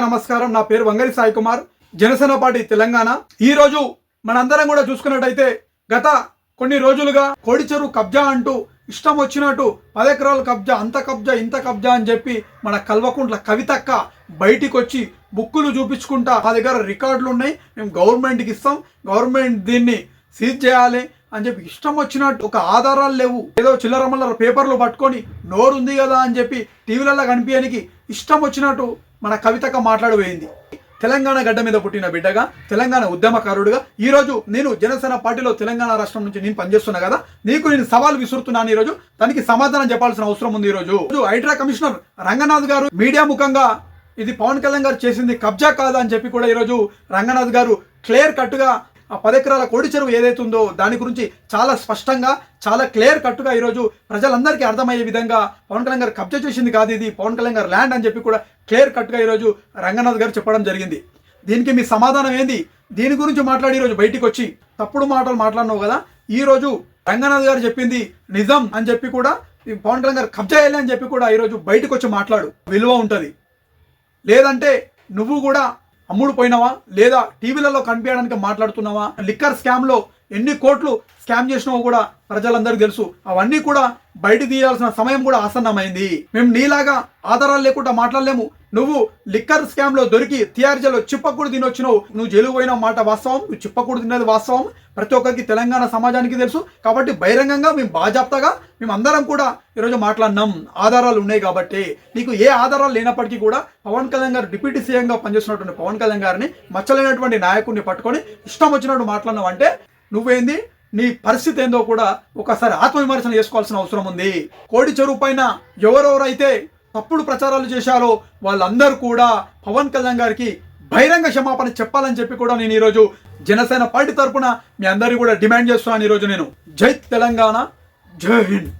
నమస్కారం, నా పేరు వంగరి సాయి కుమార్, జనసేన పార్టీ తెలంగాణ. ఈ రోజు మనందరం కూడా చూసుకున్నట్టయితే గత కొన్ని రోజులుగా కోడి చెరువు కబ్జా అంటూ ఇష్టం వచ్చినట్టు 10 ఎకరాల కబ్జా, అంత కబ్జా, ఇంత కబ్జా అని చెప్పి మన కల్వకుంట్ల కవితక్క బయటికి వచ్చి బుక్కులు చూపించుకుంటా మా దగ్గర రికార్డులు ఉన్నాయి, మేము గవర్నమెంట్కి ఇస్తాం, గవర్నమెంట్ దీన్ని సీజ్ చేయాలి అని చెప్పి ఇష్టం వచ్చినట్టు ఒక ఆధారాలు లేవు, ఏదో చిల్లరమల్లర పేపర్లు పట్టుకొని నోరుంది కదా అని చెప్పి టీవీలలో కనిపించడానికి ఇష్టం వచ్చినట్టు మన కవితక్క మాట్లాడిపోయింది. తెలంగాణ గడ్డ మీద పుట్టిన బిడ్డగా, తెలంగాణ ఉద్యమకారుడిగా ఈరోజు నేను జనసేన పార్టీలో తెలంగాణ రాష్ట్రం నుంచి నేను పనిచేస్తున్నా కదా, నీకు నేను సవాల్ విసురుతున్నాను. ఈరోజు దానికి సమాధానం చెప్పాల్సిన అవసరం ఉంది. ఈరోజు హైడ్రా కమిషనర్ రంగనాథ్ గారు మీడియా ముఖంగా ఇది పవన్ కళ్యాణ్ గారు చేసింది కబ్జా కాదా అని చెప్పి కూడా ఈరోజు రంగనాథ్ గారు క్లియర్ కట్గా ఆ 10 ఎకరాల కోడి చెరువు ఏదైతుందో దాని గురించి చాలా స్పష్టంగా, చాలా క్లియర్ కట్టుగా ఈరోజు ప్రజలందరికీ అర్థమయ్యే విధంగా పవన్ కళ్యాణ్ గారు కబ్జా చేసింది కాదు, ఇది పవన్ కళ్యాణ్ గారు ల్యాండ్ అని చెప్పి కూడా క్లియర్ కట్గా ఈరోజు రంగనాథ్ గారు చెప్పడం జరిగింది. దీనికి మీ సమాధానం ఏంది? దీని గురించి మాట్లాడి ఈరోజు బయటికి వచ్చి తప్పుడు మాటలు మాట్లాడినావు కదా, ఈరోజు రంగనాథ్ గారు చెప్పింది నిజం అని చెప్పి కూడా పవన్ కళ్యాణ్ గారు కబ్జా చేయాలి అని చెప్పి కూడా ఈరోజు బయటకు వచ్చి మాట్లాడు, విలువ ఉంటుంది. లేదంటే నువ్వు కూడా అమ్ముడు పోయినావా, లేదా టీవీలలో కనిపించడానికి మాట్లాడుతున్నావా? లిక్కర్ స్కామ్లో ఎన్ని కోట్లు స్కామ్ చేసినావో కూడా ప్రజలందరికీ తెలుసు. అవన్నీ కూడా బయట తీయాల్సిన సమయం కూడా ఆసన్నమైంది. మేము నీలాగా ఆధారాలు లేకుండా మాట్లాడలేము. నువ్వు లిక్కర్ స్కామ్ లో దొరికి తిహార్జలో చిప్పకూడు తినొచ్చినావు, నువ్వు జైలు పోయిన మాట వాస్తవం, నువ్వు చిప్పకూడు తిన్నది వాస్తవం, ప్రతి ఒక్కరికి తెలంగాణ సమాజానికి తెలుసు. కాబట్టి బహిరంగంగా మేము బాజాప్తాగా మేము అందరం కూడా ఈరోజు మాట్లాడినాం, ఆధారాలు ఉన్నాయి కాబట్టి. నీకు ఏ ఆధారాలు లేనప్పటికీ కూడా పవన్ కళ్యాణ్ గారు డిప్యూటీ సీఎంగా పనిచేస్తున్నటువంటి పవన్ కళ్యాణ్ గారిని మచ్చలేనటువంటి నాయకుడిని పట్టుకొని ఇష్టం వచ్చినట్టు మాట్లాడినావు అంటే నువ్వేంది, నీ పరిస్థితి ఏందో కూడా ఒకసారి ఆత్మవిమర్శన చేసుకోవాల్సిన అవసరం ఉంది. కోడి చెరువు పైన ఎవరెవరైతే తప్పుడు ప్రచారాలు చేశారో వాళ్ళందరూ కూడా పవన్ కళ్యాణ్ గారికి బహిరంగ క్షమాపణ చెప్పాలని చెప్పి కూడా నేను ఈరోజు జనసేన పార్టీ తరఫున మీ అందరికీ కూడా డిమాండ్ చేస్తున్నాను. ఈరోజు నేను జై తెలంగాణ, జై హింద్.